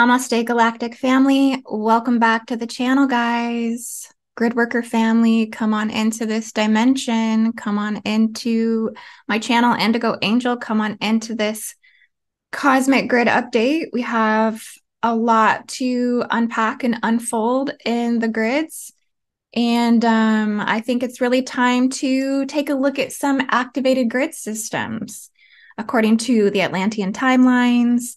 Namaste, Galactic family. Welcome back to the channel, guys. Gridworker family, come on into this dimension. Come on into my channel, IndigoAngel. Come on into this cosmic grid update. We have a lot to unpack and unfold in the grids. And I think it's really time to take a look at some activated grid systems according to the Atlantean timelines.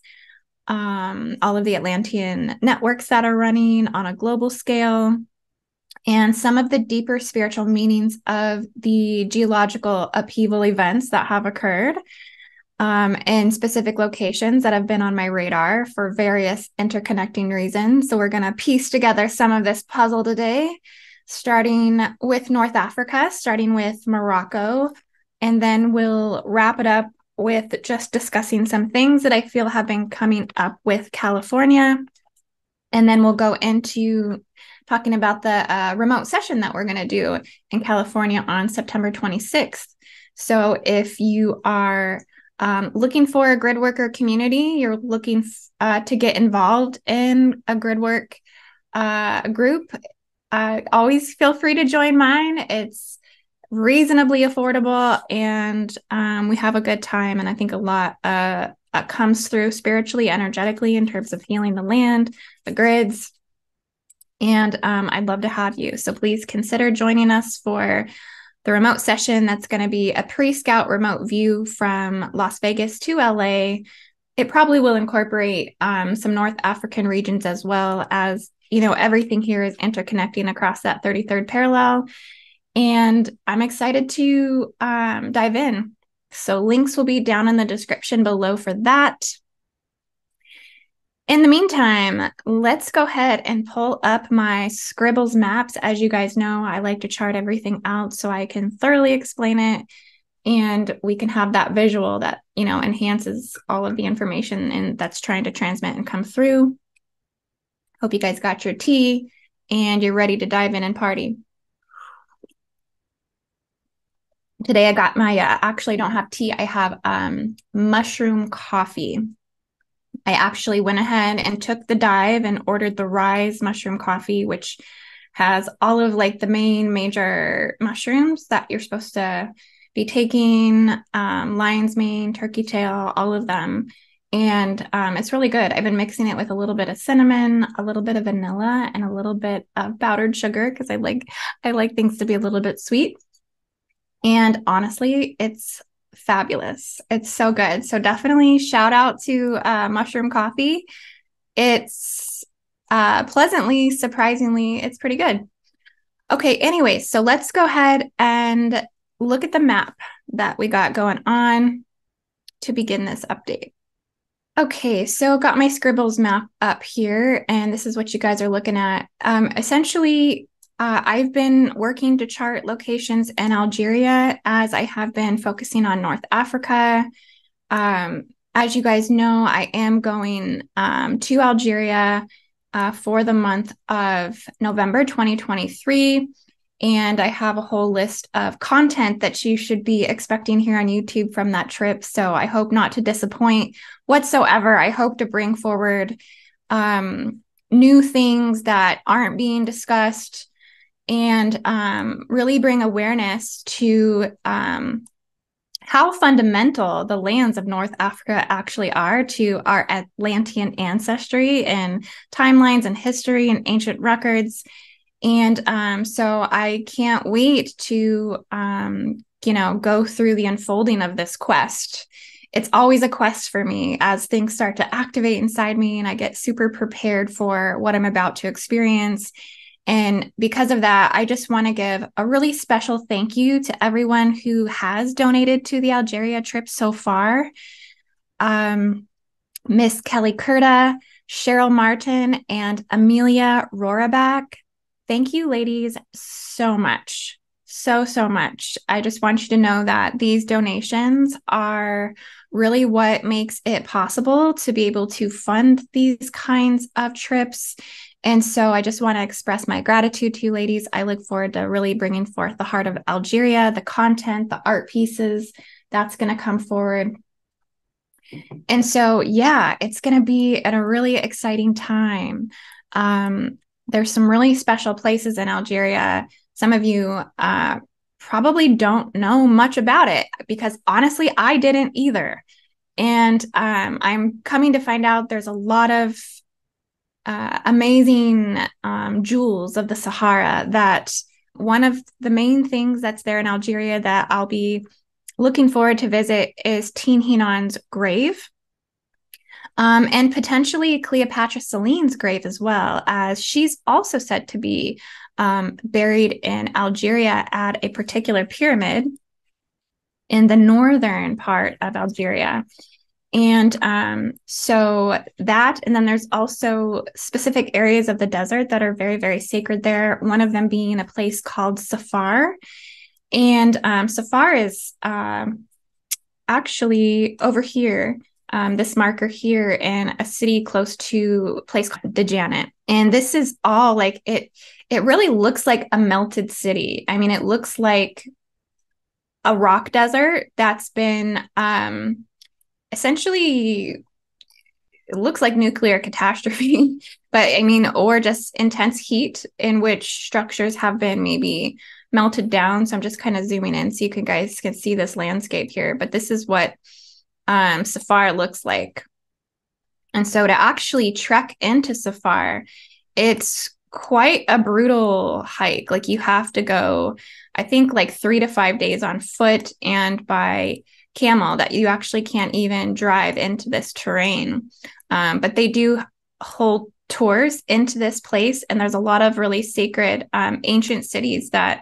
All of the Atlantean networks that are running on a global scale, and some of the deeper spiritual meanings of the geological upheaval events that have occurred in specific locations that have been on my radar for various interconnecting reasons. So we're going to piece together some of this puzzle today, starting with North Africa, starting with Morocco, and then we'll wrap it up with just discussing some things that I feel have been coming up with California. And then we'll go into talking about the remote session that we're going to do in California on September 26th. So if you are looking for a gridworker community, you're looking to get involved in a gridwork group, always feel free to join mine. It's reasonably affordable, and we have a good time. And I think a lot comes through spiritually, energetically, in terms of healing the land, the grids. And I'd love to have you. So please consider joining us for the remote session. That's going to be a pre-scout remote view from Las Vegas to LA. It probably will incorporate some North African regions, as well as, you know, everything here is interconnecting across that 33rd parallel. And I'm excited to dive in. So links will be down in the description below for that. In the meantime, let's go ahead and pull up my Scribbles maps. As you guys know, I like to chart everything out so I can thoroughly explain it, and we can have that visual that, you know, enhances all of the information and that's trying to transmit and come through. Hope you guys got your tea and you're ready to dive in and party. Today I got my, actually don't have tea. I have mushroom coffee. I actually went ahead and took the dive and ordered the Rise mushroom coffee, which has all of like the main major mushrooms that you're supposed to be taking, lion's mane, turkey tail, all of them. And it's really good. I've been mixing it with a little bit of cinnamon, a little bit of vanilla, and a little bit of powdered sugar because I like things to be a little bit sweet. And honestly, it's fabulous. It's so good. So definitely shout out to mushroom coffee. It's pleasantly, surprisingly, it's pretty good. Okay, anyway, so let's go ahead and look at the map that we got going on to begin this update. Okay, so got my Scribbles map up here, and this is what you guys are looking at. Essentially, I've been working to chart locations in Algeria as I have been focusing on North Africa. As you guys know, I am going to Algeria for the month of November 2023. And I have a whole list of content that you should be expecting here on YouTube from that trip. So I hope not to disappoint whatsoever. I hope to bring forward new things that aren't being discussed, and really bring awareness to how fundamental the lands of North Africa actually are to our Atlantean ancestry and timelines and history and ancient records. And so I can't wait to, go through the unfolding of this quest. It's always a quest for me as things start to activate inside me and I get super prepared for what I'm about to experience. And because of that, I just want to give a really special thank you to everyone who has donated to the Algeria trip so far. Miss Kelly Curta, Cheryl Martin, and Amelia Roraback. Thank you, ladies, so much. So much. I just want you to know that these donations are really what makes it possible to be able to fund these kinds of trips. And so I just want to express my gratitude to you ladies. I look forward to really bringing forth the heart of Algeria, the content, the art pieces that's going to come forward. And so, yeah, it's going to be at a really exciting time. There's some really special places in Algeria. Some of you probably don't know much about it because honestly, I didn't either. And I'm coming to find out there's a lot of amazing jewels of the Sahara. That one of the main things that's there in Algeria that I'll be looking forward to visit is Teen Hinon's grave. And potentially Cleopatra Selene's grave as well, as she's also said to be buried in Algeria at a particular pyramid in the northern part of Algeria. And so that, and then there's also specific areas of the desert that are very, very sacred there. One of them being a place called Safar. And Safar is actually over here, this marker here, in a city close to a place called Djanet. And this is all like, it really looks like a melted city. I mean, it looks like a rock desert that's been essentially, it looks like nuclear catastrophe, but I mean, or just intense heat in which structures have been maybe melted down. So I'm just kind of zooming in so you guys can see this landscape here. But this is what Safar looks like. And so to actually trek into Safar, it's quite a brutal hike. Like you have to go, I think, like 3 to 5 days on foot and by camel, that you actually can't even drive into this terrain. But they do hold tours into this place. And there's a lot of really sacred ancient cities that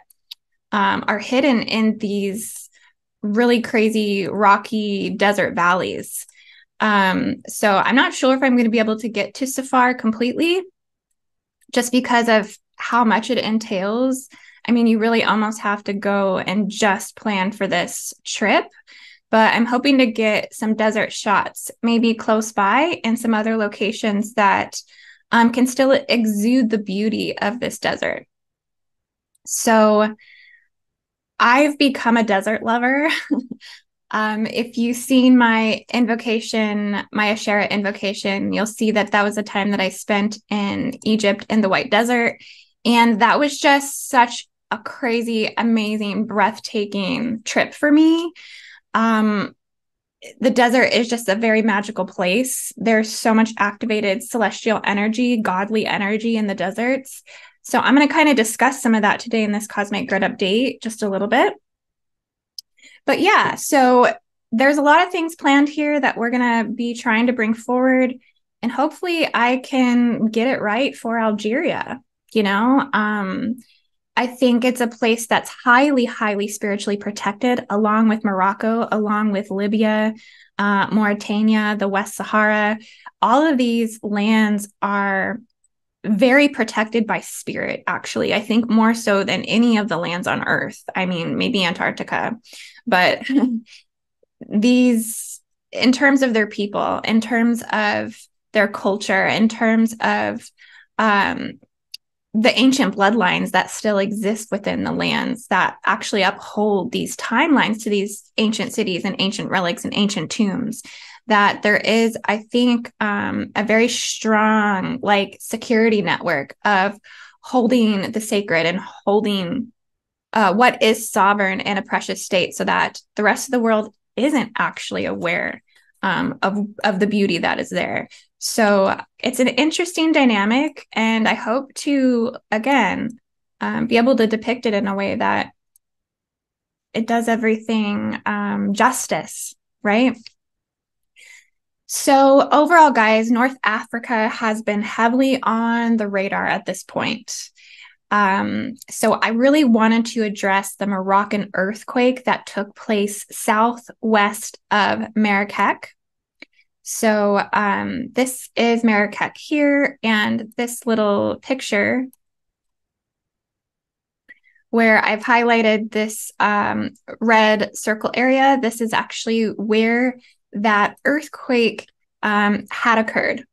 are hidden in these really crazy rocky desert valleys. So I'm not sure if I'm going to be able to get to Safar completely just because of how much it entails. I mean, you really almost have to go and just plan for this trip. But I'm hoping to get some desert shots, maybe close by, and some other locations that can still exude the beauty of this desert. So I've become a desert lover. If you've seen my invocation, my Asherah invocation, you'll see that that was a time that I spent in Egypt in the White Desert. And that was just such a crazy, amazing, breathtaking trip for me. The desert is just a very magical place. There's so much activated celestial energy, godly energy in the deserts. So I'm going to kind of discuss some of that today in this Cosmic Grid update, just a little bit. But yeah, so there's a lot of things planned here that we're going to be trying to bring forward. And hopefully I can get it right for Algeria. You know, I think it's a place that's highly, highly spiritually protected, along with Morocco, along with Libya, Mauritania, the West Sahara. All of these lands are very protected by spirit, actually. I think more so than any of the lands on Earth. I mean, maybe Antarctica, but these, in terms of their people, in terms of their culture, in terms of the ancient bloodlines that still exist within the lands that actually uphold these timelines to these ancient cities and ancient relics and ancient tombs, that there is, I think, a very strong like security network of holding the sacred and holding what is sovereign in a precious state, so that the rest of the world isn't actually aware of the beauty that is there. So it's an interesting dynamic, and I hope to, again, be able to depict it in a way that it does everything justice, right? So overall, guys, North Africa has been heavily on the radar at this point. So I really wanted to address the Moroccan earthquake that took place southwest of Marrakech. So this is Marrakech here, and this little picture where I've highlighted this red circle area, this is actually where that earthquake had occurred.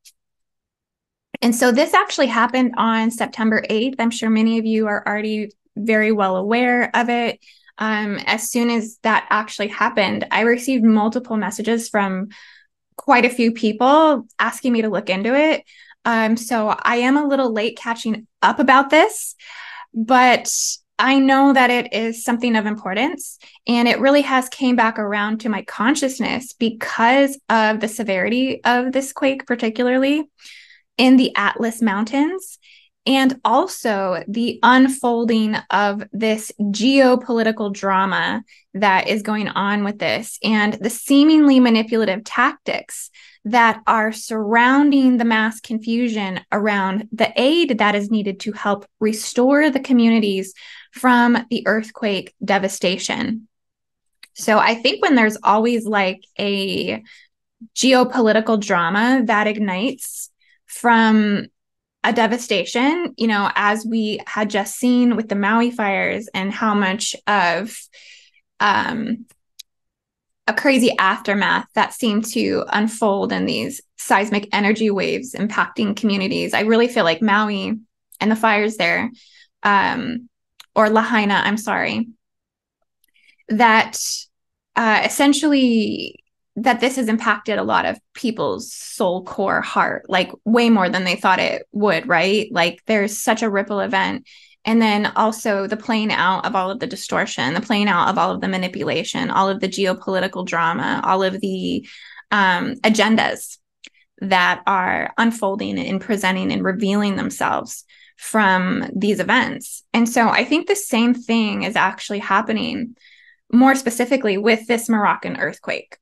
And so this actually happened on September 8th. I'm sure many of you are already very well aware of it. As soon as that actually happened, I received multiple messages from quite a few people asking me to look into it. So I am a little late catching up about this, but I know that it is something of importance, and it really has came back around to my consciousness because of the severity of this quake, particularly in the Atlas Mountains, and also the unfolding of this geopolitical drama that is going on with this, and the seemingly manipulative tactics that are surrounding the mass confusion around the aid that is needed to help restore the communities from the earthquake devastation. So I think when there's always like a geopolitical drama that ignites from a devastation, you know, as we had just seen with the Maui fires and how much of a crazy aftermath that seemed to unfold in these seismic energy waves impacting communities. I really feel like Maui and the fires there, or Lahaina, I'm sorry, that essentially that this has impacted a lot of people's soul core heart, like way more than they thought it would, right? Like there's such a ripple event. And then also the playing out of all of the distortion, the playing out of all of the manipulation, all of the geopolitical drama, all of the agendas that are unfolding and presenting and revealing themselves from these events. And so I think the same thing is actually happening more specifically with this Moroccan earthquake.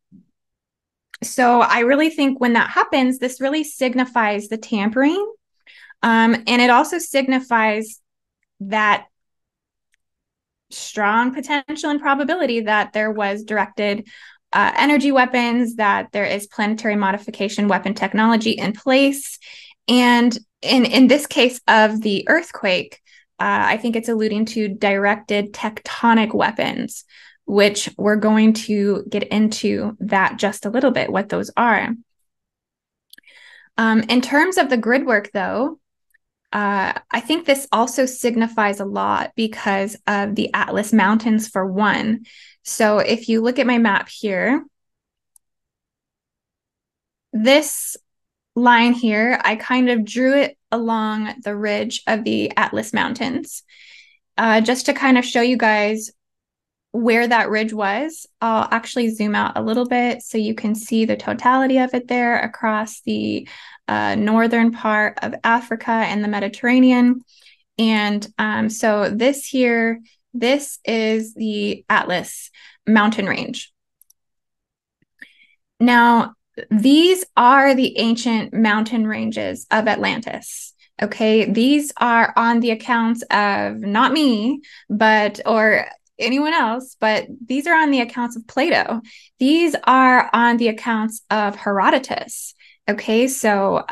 So I really think when that happens, this really signifies the tampering. And it also signifies that strong potential and probability that there was directed energy weapons, that there is planetary modification weapon technology in place. And in this case of the earthquake, I think it's alluding to directed tectonic weapons, which we're going to get into that just a little bit, what those are. In terms of the grid work, though, I think this also signifies a lot because of the Atlas Mountains, for one. So if you look at my map here, this line here, I kind of drew it along the ridge of the Atlas Mountains, just to kind of show you guys where that ridge was. I'll actually zoom out a little bit so you can see the totality of it there across the northern part of Africa and the Mediterranean. And so this here, this is the Atlas mountain range. Now, these are the ancient mountain ranges of Atlantis. Okay, these are on the accounts of not me, but or anyone else, but these are on the accounts of Plato. These are on the accounts of Herodotus. Okay, so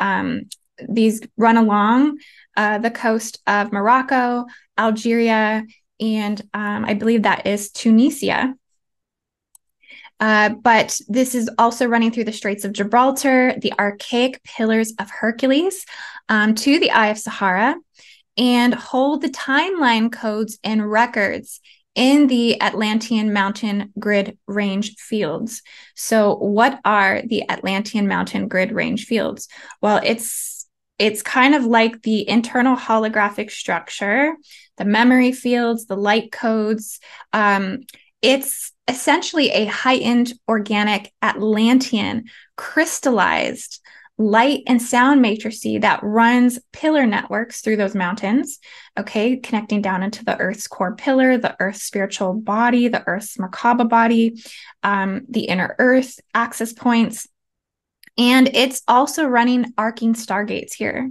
these run along the coast of Morocco, Algeria, and I believe that is Tunisia. But this is also running through the Straits of Gibraltar, the archaic Pillars of Hercules, to the Eye of Sahara, and hold the timeline codes and records in the Atlantean mountain grid range fields. So what are the Atlantean mountain grid range fields? Well, it's kind of like the internal holographic structure, the memory fields, the light codes. It's essentially a heightened organic Atlantean crystallized light and sound matrices that runs pillar networks through those mountains, okay, connecting down into the Earth's core pillar, the Earth's spiritual body, the Earth's Merkaba body, the inner Earth access points. And it's also running arcing stargates here,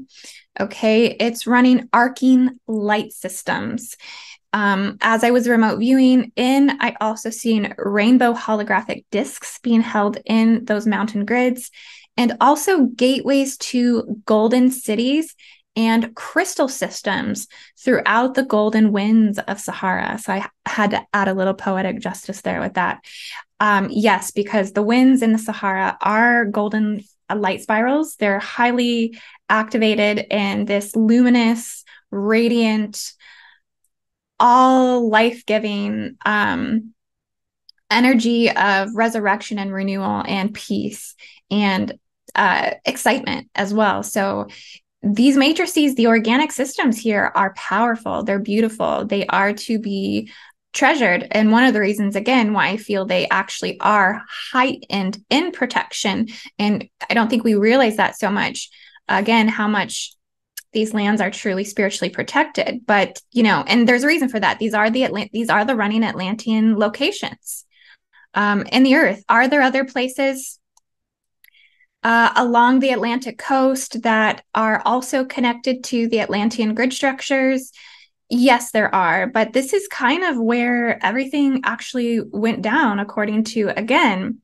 okay? It's running arcing light systems. As I was remote viewing in, I also seen rainbow holographic discs being held in those mountain grids, and also gateways to golden cities and crystal systems throughout the golden winds of Sahara. So I had to add a little poetic justice there with that. Yes, because the winds in the Sahara are golden light spirals. They're highly activated in this luminous, radiant, all life-giving energy of resurrection and renewal and peace and excitement as well. So these matrices, the organic systems here are powerful. They're beautiful. They are to be treasured. And one of the reasons, again, why I feel they actually are heightened in protection. And I don't think we realize that so much, again, how much these lands are truly spiritually protected. But, you know, and there's a reason for that. These are the running Atlantean locations in the earth. Are there other places along the Atlantic coast that are also connected to the Atlantean grid structures? Yes, there are, but this is kind of where everything actually went down, according to, again,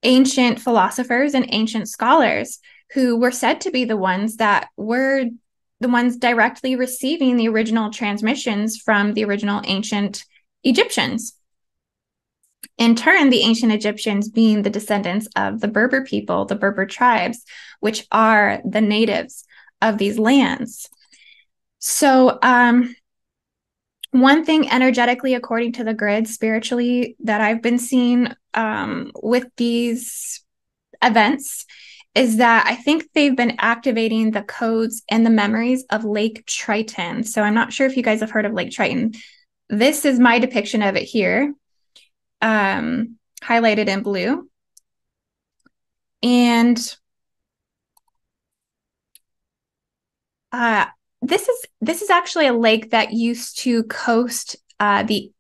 ancient philosophers and ancient scholars who were said to be the ones that were the ones directly receiving the original transmissions from the original ancient Egyptians. In turn, the ancient Egyptians being the descendants of the Berber people, the Berber tribes, which are the natives of these lands. So one thing energetically, according to the grid, spiritually, that I've been seeing with these events is that I think they've been activating the codes and the memories of Lake Triton. So I'm not sure if you guys have heard of Lake Triton. This is my depiction of it here, highlighted in blue. And this is actually a lake that used to coast the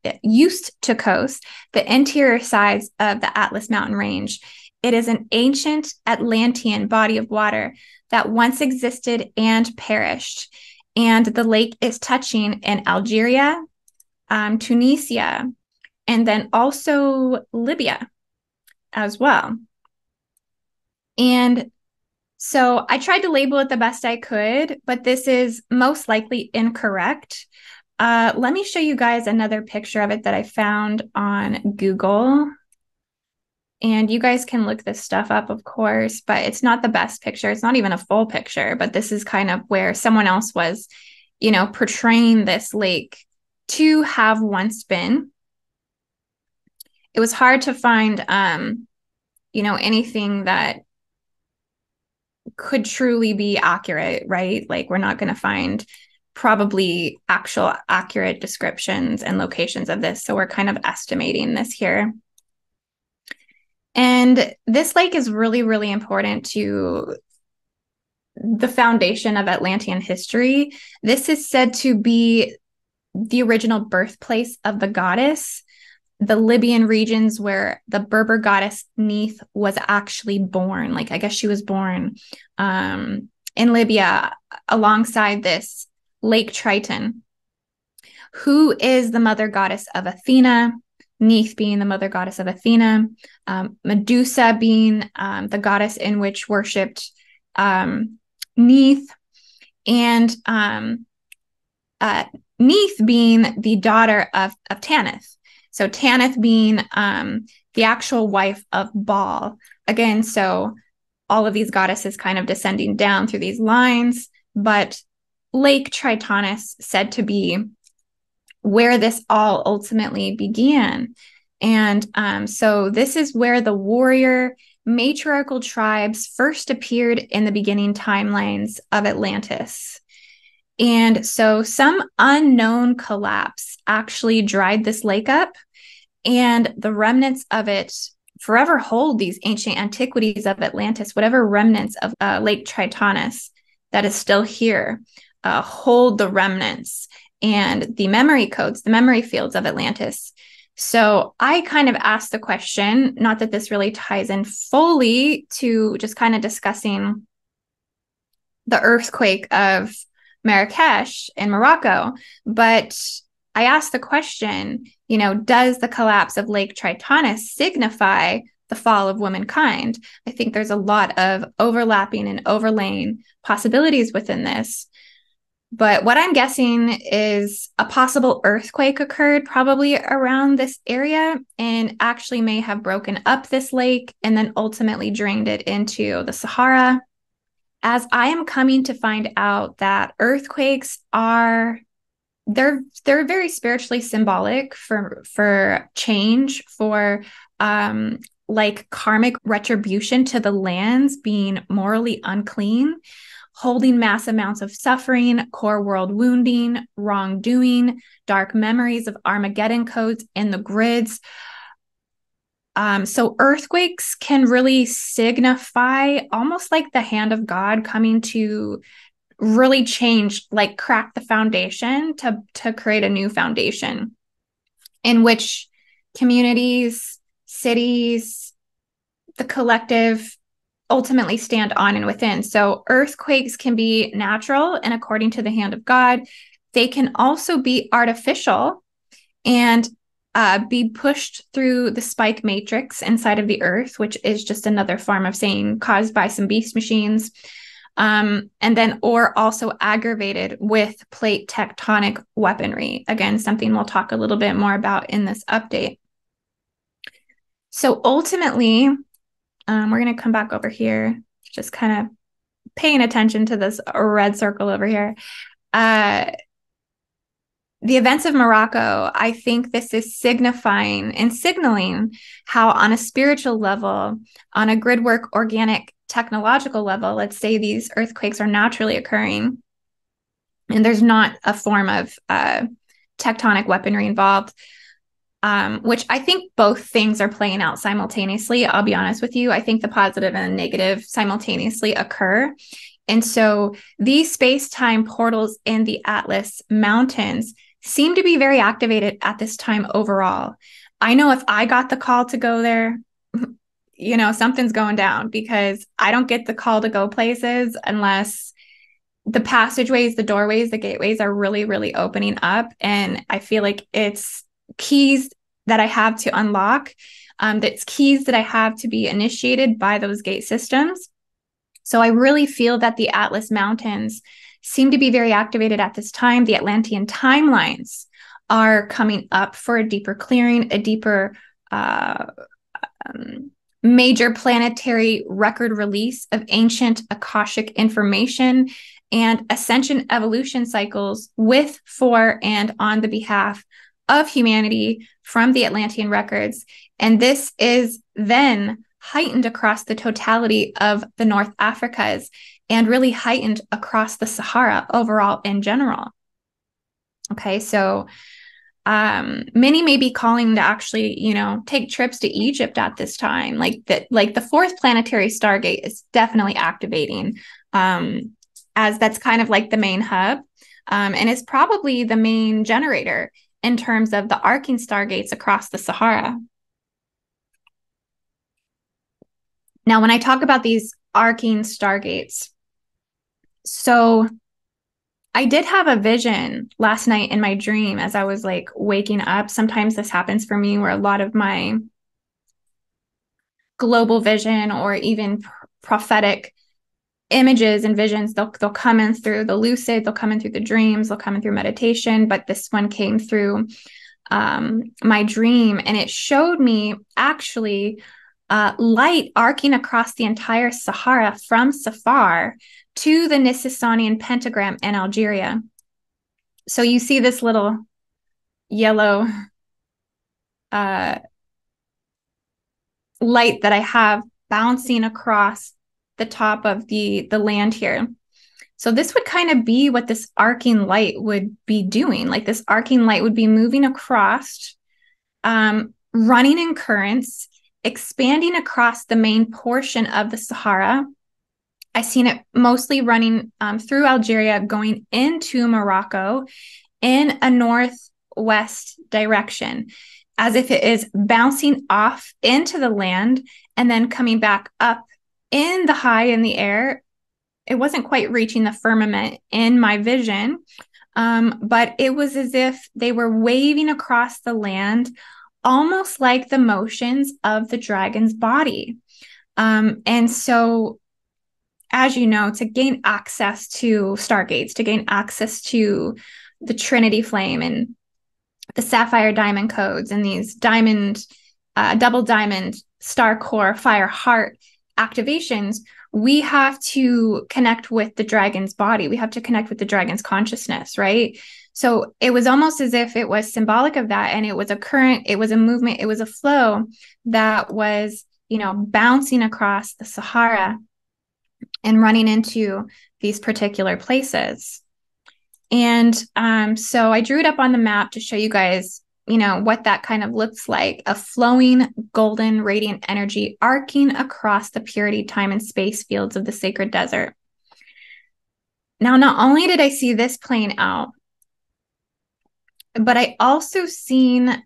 interior sides of the Atlas Mountain Range. It is an ancient Atlantean body of water that once existed and perished. And the lake is touching in Algeria, Tunisia, and then also Libya as well. And so I tried to label it the best I could, but this is most likely incorrect. Let me show you guys another picture of it that I found on Google. And you guys can look this stuff up, of course, but it's not the best picture. It's not even a full picture, but this is kind of where someone else was, you know, portraying this lake to have once been. It was hard to find, you know, anything that could truly be accurate, right? Like, we're not going to find probably actual accurate descriptions and locations of this. So we're kind of estimating this here. And this lake is really, really important to the foundation of Atlantean history. This is said to be the original birthplace of the goddess, the Libyan regions where the Berber goddess Neith was actually born. Like, I guess she was born in Libya alongside this Lake Triton, who is the mother goddess of Athena, Neith being the mother goddess of Athena, Medusa being the goddess in which worshipped Neith, and Neith being the daughter of Tanith. So Tanith being the actual wife of Baal. Again, so all of these goddesses kind of descending down through these lines, but Lake Tritonis said to be where this all ultimately began. And so this is where the warrior matriarchal tribes first appeared in the beginning timelines of Atlantis. And so some unknown collapse actually dried this lake up, and the remnants of it forever hold these ancient antiquities of Atlantis. Whatever remnants of Lake Tritonis that is still here hold the remnants and the memory codes, the memory fields of Atlantis. So I kind of asked the question, not that this really ties in fully to just kind of discussing the earthquake of Marrakesh in Morocco, but I asked the question, you know, does the collapse of Lake Tritonis signify the fall of womankind? I think there's a lot of overlapping and overlaying possibilities within this. But what I'm guessing is a possible earthquake occurred probably around this area and actually may have broken up this lake and then ultimately drained it into the Sahara. As I am coming to find out that earthquakes are they're very spiritually symbolic for change, for like karmic retribution to the lands being morally unclean, holding mass amounts of suffering, core world wounding, wrongdoing, dark memories of Armageddon codes in the grids. So earthquakes can really signify almost like the hand of God coming to really change, like crack the foundation to create a new foundation in which communities, cities, the collective ultimately stand on and within. So earthquakes can be natural and according to the hand of God. They can also be artificial and be pushed through the spike matrix inside of the earth, which is just another form of saying caused by some beast machines. And then, or also aggravated with plate tectonic weaponry. Again, something we'll talk a little bit more about in this update. So ultimately, we're going to come back over here, just kind of paying attention to this red circle over here. The events of Morocco, I think this is signifying and signaling how on a spiritual level, on a gridwork, organic, technological level, let's say these earthquakes are naturally occurring and there's not a form of tectonic weaponry involved, which I think both things are playing out simultaneously. I'll be honest with you. I think the positive and the negative simultaneously occur. And so these space-time portals in the Atlas Mountains seem to be very activated at this time overall. I know if I got the call to go there, you know, something's going down because I don't get the call to go places unless the passageways, the doorways, the gateways are really, really opening up. And I feel like it's keys that I have to unlock. That's keys that I have to be initiated by those gate systems. So I really feel that the Atlas Mountains seem to be very activated at this time. The Atlantean timelines are coming up for a deeper clearing, a deeper major planetary record release of ancient Akashic information and Ascension evolution cycles with, for, and on the behalf of humanity from the Atlantean records. And this is then heightened across the totality of the North Africas and really heightened across the Sahara overall in general. Okay, so many may be calling to actually, you know, take trips to Egypt at this time. Like the fourth planetary stargate is definitely activating, as that's kind of like the main hub, and is probably the main generator in terms of the arcing stargates across the Sahara. Now, when I talk about these arcing stargates, so I did have a vision last night in my dream as I was like waking up. Sometimes this happens for me where a lot of my global vision or even prophetic images and visions, they'll come in through the lucid, they'll come in through the dreams, they'll come in through meditation. But this one came through my dream, and it showed me actually light arcing across the entire Sahara from Safar to the Nisisanian pentagram in Algeria. So you see this little yellow light that I have bouncing across the top of the land here. So this would kind of be what this arcing light would be doing. Like this arcing light would be moving across, running in currents, expanding across the main portion of the Sahara. I've seen it mostly running through Algeria, going into Morocco in a northwest direction, as if it is bouncing off into the land and then coming back up in the high in the air. It wasn't quite reaching the firmament in my vision, but it was as if they were waving across the land, almost like the motions of the dragon's body. And so, as you know, to gain access to stargates, to gain access to the Trinity Flame and the Sapphire Diamond codes and these diamond, double diamond, star core, fire heart activations, we have to connect with the dragon's body. We have to connect with the dragon's consciousness, right? So it was almost as if it was symbolic of that. And it was a current, it was a movement, it was a flow that was, bouncing across the Sahara and running into these particular places. And so I drew it up on the map to show you guys, what that kind of looks like, a flowing golden radiant energy arcing across the purity, time, and space fields of the sacred desert. Now, not only did I see this playing out, but I also seen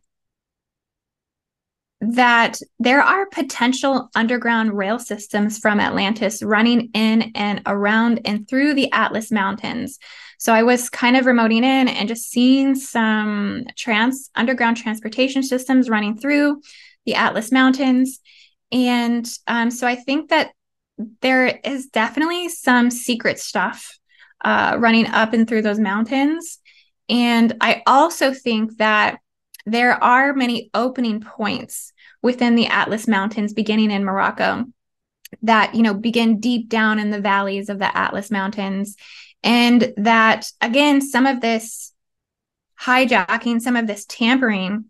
that there are potential underground rail systems from Atlantis running in and around and through the Atlas Mountains. So I was kind of remoting in and just seeing some underground transportation systems running through the Atlas Mountains. And so I think that there is definitely some secret stuff running up and through those mountains. And I also think that there are many opening points within the Atlas Mountains, beginning in Morocco, that, begin deep down in the valleys of the Atlas Mountains. And that, again, some of this hijacking, some of this tampering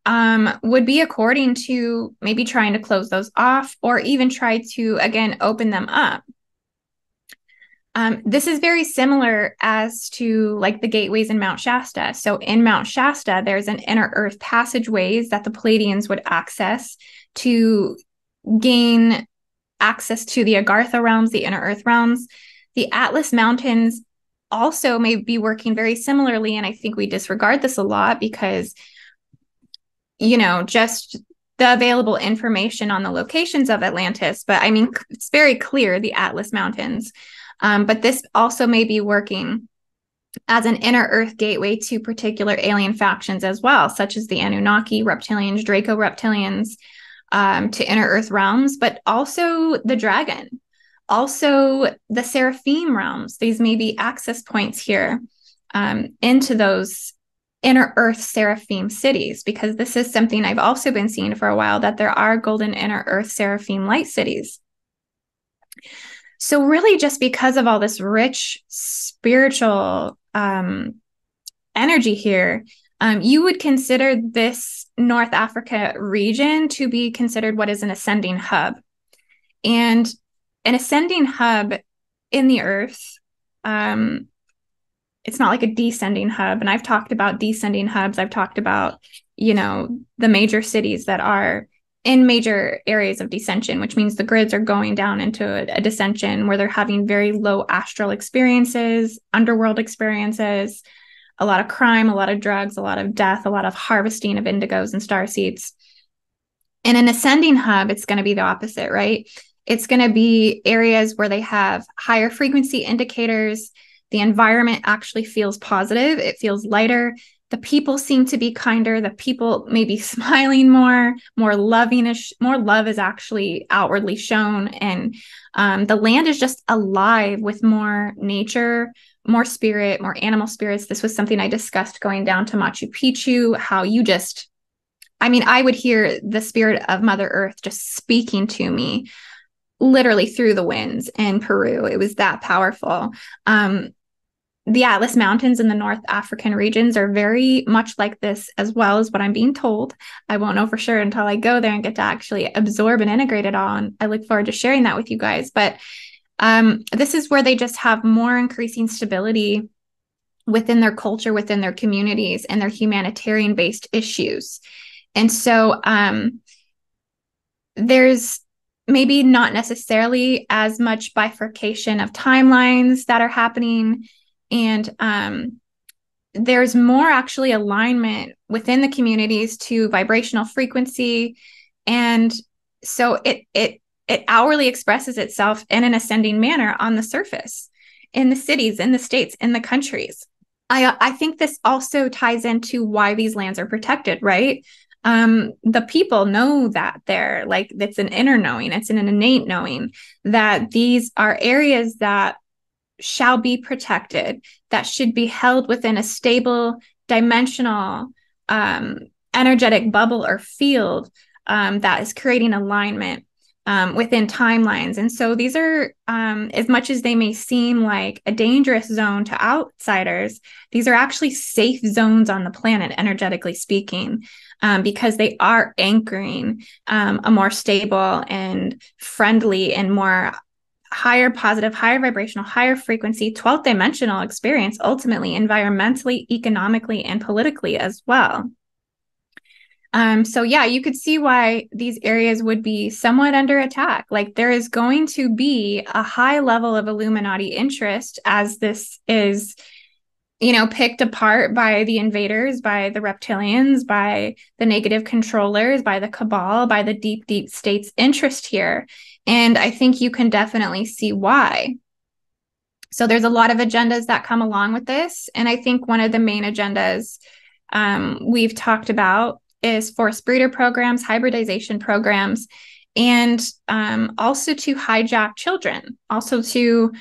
would be according to maybe trying to close those off, or even try to, again, open them up. This is very similar as to like the gateways in Mount Shasta. So in Mount Shasta, there's an inner earth passageways that the Pleiadians would access to gain access to the Agartha realms, the inner earth realms. The Atlas Mountains also may be working very similarly. And I think we disregard this a lot because, just the available information on the locations of Atlantis. But I mean, it's very clear, the Atlas Mountains. But this also may be working as an inner earth gateway to particular alien factions as well, such as the Anunnaki, reptilians, Draco reptilians, to inner earth realms, but also the dragon, also the seraphim realms. These may be access points here into those inner earth seraphim cities, because this is something I've also been seeing for a while, that there are golden inner earth seraphim light cities. So really, just because of all this rich spiritual energy here, you would consider this North Africa region to be considered what is an ascending hub. And an ascending hub in the earth, it's not like a descending hub. And I've talked about descending hubs. I've talked about, the major cities that are in major areas of descension, which means the grids are going down into a descension where they're having very low astral experiences, underworld experiences, a lot of crime, a lot of drugs, a lot of death, a lot of harvesting of indigos and starseeds. In an ascending hub, it's going to be the opposite, right? It's going to be areas where they have higher frequency indicators. The environment actually feels positive. It feels lighter. The people seem to be kinder. The people may be smiling more loving. More love is actually outwardly shown. And the land is just alive with more nature, more spirit, more animal spirits. This was something I discussed going down to Machu Picchu, how I would hear the spirit of Mother Earth just speaking to me literally through the winds in Peru. It was that powerful. The Atlas Mountains in the North African regions are very much like this, as well as what I'm being told. I won't know for sure until I go there and get to actually absorb and integrate it all. And I look forward to sharing that with you guys. But this is where they just have more increasing stability within their culture, within their communities, and their humanitarian-based issues. And so there's maybe not necessarily as much bifurcation of timelines that are happening. And there's more actually alignment within the communities to vibrational frequency. And so it outwardly expresses itself in an ascending manner on the surface, in the cities, in the states, in the countries. I think this also ties into why these lands are protected, right? The people know that they're like, it's an inner knowing, it's an innate knowing that these are areas that shall be protected, that should be held within a stable dimensional energetic bubble or field that is creating alignment. within timelines. And so these are, as much as they may seem like a dangerous zone to outsiders, these are actually safe zones on the planet, energetically speaking, because they are anchoring a more stable and friendly and more higher positive, higher vibrational, higher frequency, 12th dimensional experience, ultimately, environmentally, economically, and politically as well. So yeah, you could see why these areas would be somewhat under attack. Like there is going to be a high level of Illuminati interest as this is, picked apart by the invaders, by the reptilians, by the negative controllers, by the cabal, by the deep, deep state's interest here. And I think you can definitely see why. So there's a lot of agendas that come along with this. And I think one of the main agendas we've talked about is forced breeder programs, hybridization programs, and also to hijack children, also to,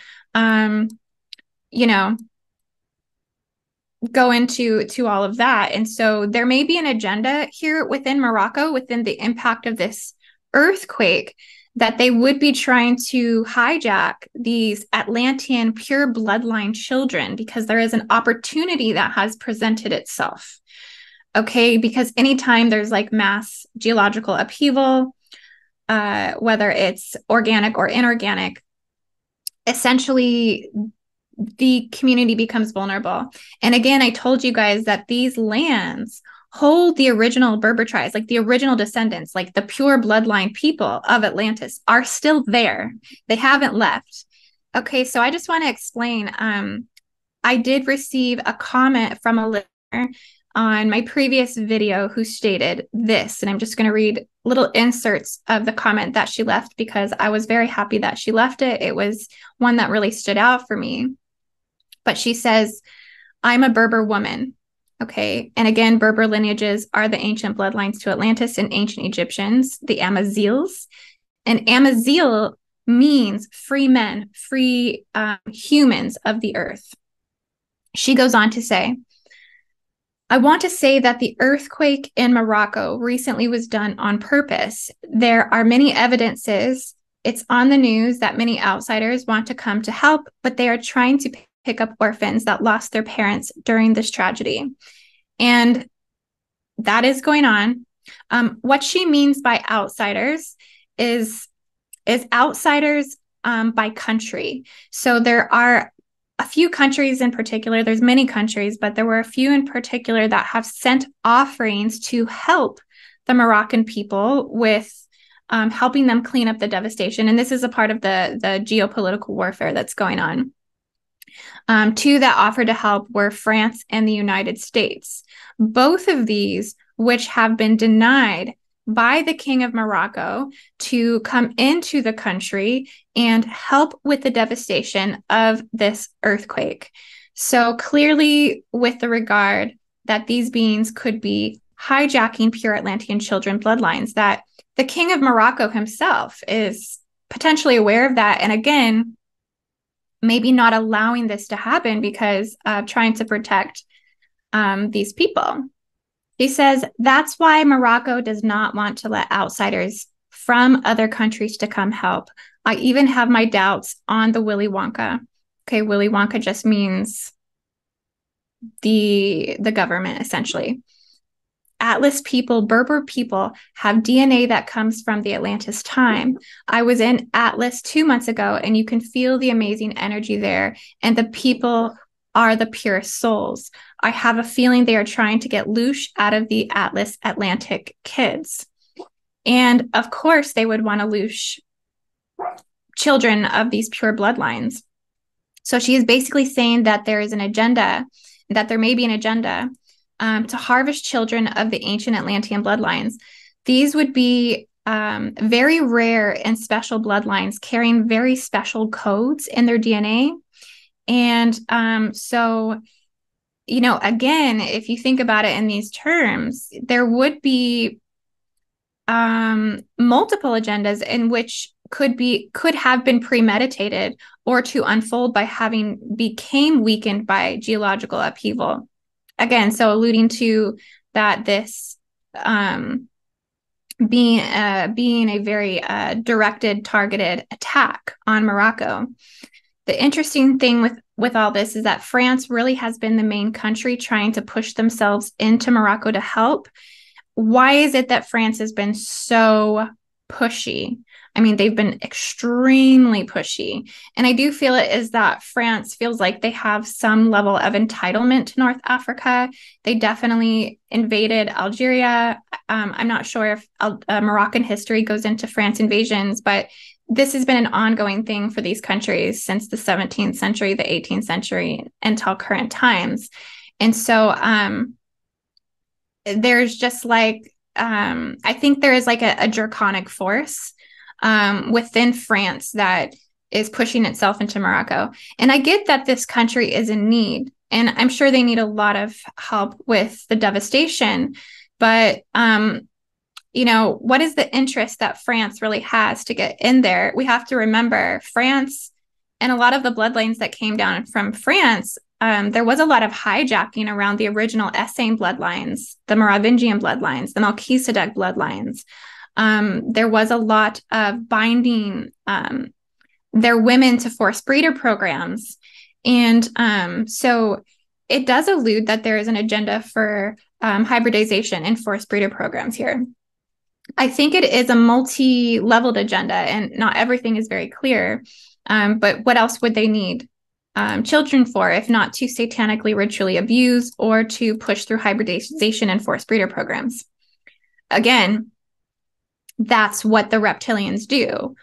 go into all of that. And so there may be an agenda here within Morocco, within the impact of this earthquake, that they would be trying to hijack these Atlantean pure bloodline children because there is an opportunity that has presented itself. Okay, because anytime there's like mass geological upheaval, whether it's organic or inorganic, essentially the community becomes vulnerable. And again, I told you guys that these lands hold the original Berber tribes, like the original descendants, like the pure bloodline people of Atlantis are still there. They haven't left. Okay, so I just want to explain. I did receive a comment from a listener on my previous video who stated this, and I'm just going to read little inserts of the comment that she left because I was very happy that she left it. It was one that really stood out for me. But she says, I'm a Berber woman. Okay. And again, Berber lineages are the ancient bloodlines to Atlantis and ancient Egyptians, the Amazigh. And Amazigh means free men, free humans of the earth. She goes on to say, I want to say that the earthquake in Morocco recently was done on purpose. There are many evidences. It's on the news that many outsiders want to come to help, but they are trying to pick up orphans that lost their parents during this tragedy. And that is going on. What she means by outsiders is outsiders by country. So there are a few countries in particular, there's many countries, but there were a few in particular that have sent offerings to help the Moroccan people with helping them clean up the devastation. And this is a part of the geopolitical warfare that's going on. Two that offered to help were France and the United States. Both of these, which have been denied by the King of Morocco to come into the country and help with the devastation of this earthquake. So clearly, with the regard that these beings could be hijacking pure Atlantean children bloodlines, that the King of Morocco himself is potentially aware of that. And again, maybe not allowing this to happen because trying to protect these people. He says, that's why Morocco does not want to let outsiders from other countries to come help. I even have my doubts on the Willy Wonka. Okay, Willy Wonka just means the government, essentially. Atlas people, Berber people, have DNA that comes from the Atlantis time. I was in Atlas 2 months ago, and you can feel the amazing energy there. And the people are the purest souls. I have a feeling they are trying to get Loosh out of the Atlas Atlantic kids. And of course, they would want to Loosh children of these pure bloodlines. So she is basically saying that there is an agenda, that there may be an agenda to harvest children of the ancient Atlantean bloodlines. These would be very rare and special bloodlines carrying very special codes in their DNA. And so, again, if you think about it in these terms, there would be multiple agendas in which could have been premeditated or to unfold by having became weakened by geological upheaval. Again, so alluding to that this being a very directed, targeted attack on Morocco. The interesting thing with all this is that France really has been the main country trying to push themselves into Morocco to help. Why is it that France has been so pushy? I mean, they've been extremely pushy. And I do feel it is that France feels like they have some level of entitlement to North Africa. They definitely invaded Algeria. I'm not sure if Moroccan history goes into France invasions, but this has been an ongoing thing for these countries since the 17th century, the 18th century, until current times. And so there's just like, I think there is like a draconic force within France that is pushing itself into Morocco. And I get that this country is in need, and I'm sure they need a lot of help with the devastation. But, what is the interest that France really has to get in there? We have to remember France and a lot of the bloodlines that came down from France. There was a lot of hijacking around the original Essene bloodlines, the Merovingian bloodlines, the Melchizedek bloodlines. There was a lot of binding their women to forced breeder programs. And so it does allude that there is an agenda for hybridization and forced breeder programs here. I think it is a multi-leveled agenda, and not everything is very clear. But what else would they need children for, if not to satanically ritually abuse or to push through hybridization and forced breeder programs? Again, that's what the reptilians do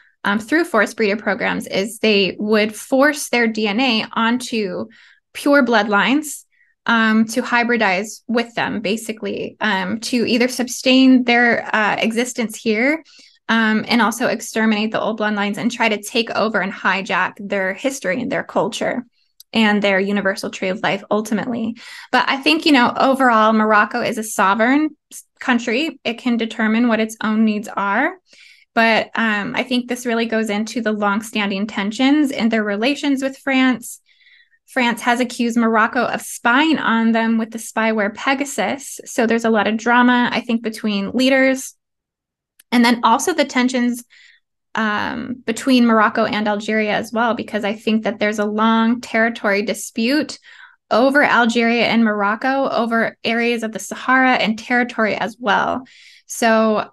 through forced breeder programs, is they would force their DNA onto pure bloodlines to hybridize with them, basically, to either sustain their existence here and also exterminate the old bloodlines and try to take over and hijack their history and their culture and their universal tree of life ultimately. But I think, overall, Morocco is a sovereign country. It can determine what its own needs are. But I think this really goes into the longstanding tensions in their relations with France. France has accused Morocco of spying on them with the spyware Pegasus. So there's a lot of drama, I think, between leaders. And then also the tensions between Morocco and Algeria as well, because I think that there's a long territory dispute over Algeria and Morocco, over areas of the Sahara and territory as well. So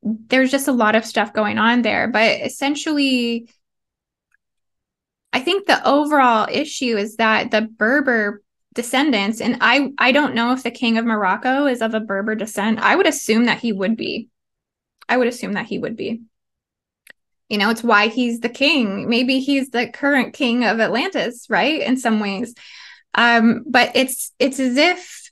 there's just a lot of stuff going on there. But essentially, I think the overall issue is that the Berber descendants, and I don't know if the king of Morocco is of a Berber descent. I would assume that he would be. It's why he's the king. Maybe he's the current king of Atlantis, right? In some ways. But it's as if,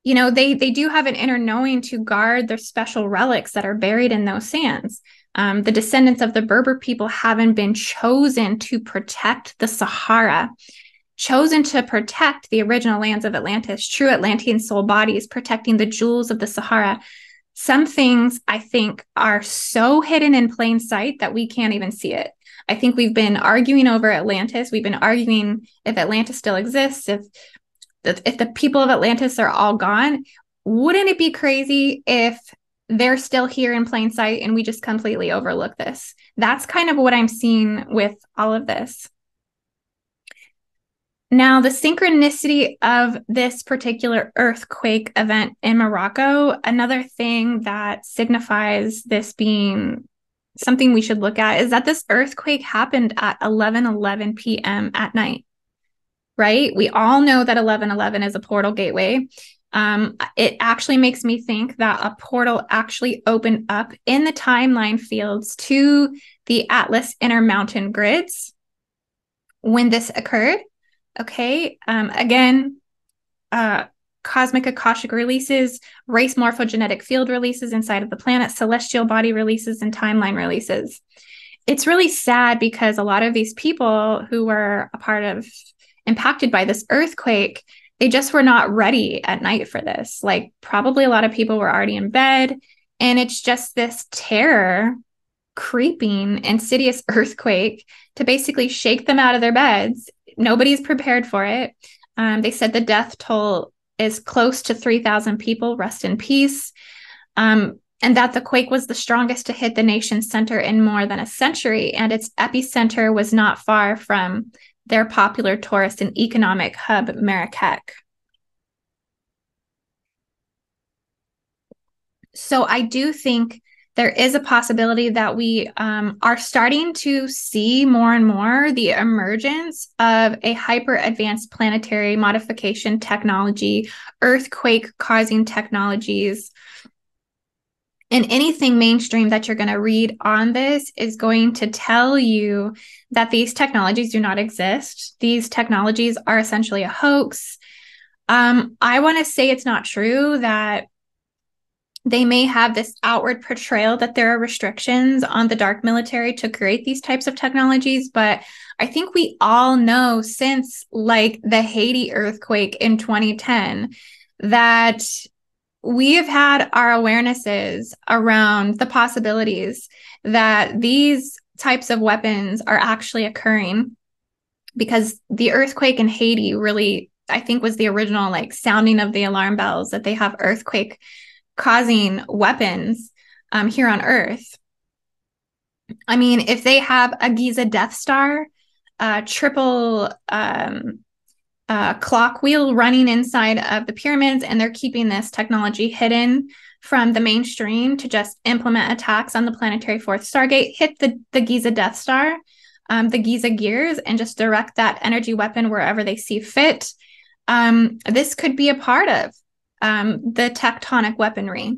they do have an inner knowing to guard their special relics that are buried in those sands. The descendants of the Berber people haven't been chosen to protect the Sahara, chosen to protect the original lands of Atlantis, true Atlantean soul bodies, protecting the jewels of the Sahara. Some things, I think, are so hidden in plain sight that we can't even see it. I think we've been arguing over Atlantis. We've been arguing if Atlantis still exists, if the people of Atlantis are all gone. Wouldn't it be crazy if they're still here in plain sight and we just completely overlook this? That's kind of what I'm seeing with all of this. Now, the synchronicity of this particular earthquake event in Morocco, another thing that signifies this being something we should look at, is that this earthquake happened at 11:11 p.m. at night, right? We all know that 11:11 is a portal gateway. It actually makes me think that a portal actually opened up in the timeline fields to the Atlas Intermountain grids when this occurred. Okay. Again, cosmic Akashic releases, race morphogenetic field releases inside of the planet, celestial body releases, and timeline releases. It's really sad because a lot of these people who were impacted by this earthquake, they just were not ready at night for this. Like, probably a lot of people were already in bed, and it's just this terror creeping insidious earthquake to basically shake them out of their beds. Nobody's prepared for it. They said the death toll is close to 3,000 people. Rest in peace. and that the quake was the strongest to hit the nation's center in more than a century, and its epicenter was not far from their popular tourist and economic hub, Marrakech. So I do think there is a possibility that we are starting to see more and more the emergence of a hyper advanced planetary modification technology, earthquake causing technologies. And anything mainstream that you're going to read on this is going to tell you that these technologies do not exist. These technologies are essentially a hoax. I want to say it's not true, that they may have this outward portrayal that there are restrictions on the dark military to create these types of technologies. But I think we all know, since like the Haiti earthquake in 2010, that we have had our awarenesses around the possibilities that these types of weapons are actually occurring, because the earthquake in Haiti really, I think, was the original like sounding of the alarm bells that they have earthquake causing weapons here on Earth. I mean, if they have a Giza Death Star, triple clock wheel running inside of the pyramids, and they're keeping this technology hidden from the mainstream to just implement attacks on the planetary fourth Stargate, hit the Giza Death Star, the Giza gears, and just direct that energy weapon wherever they see fit. This could be a part of the tectonic weaponry.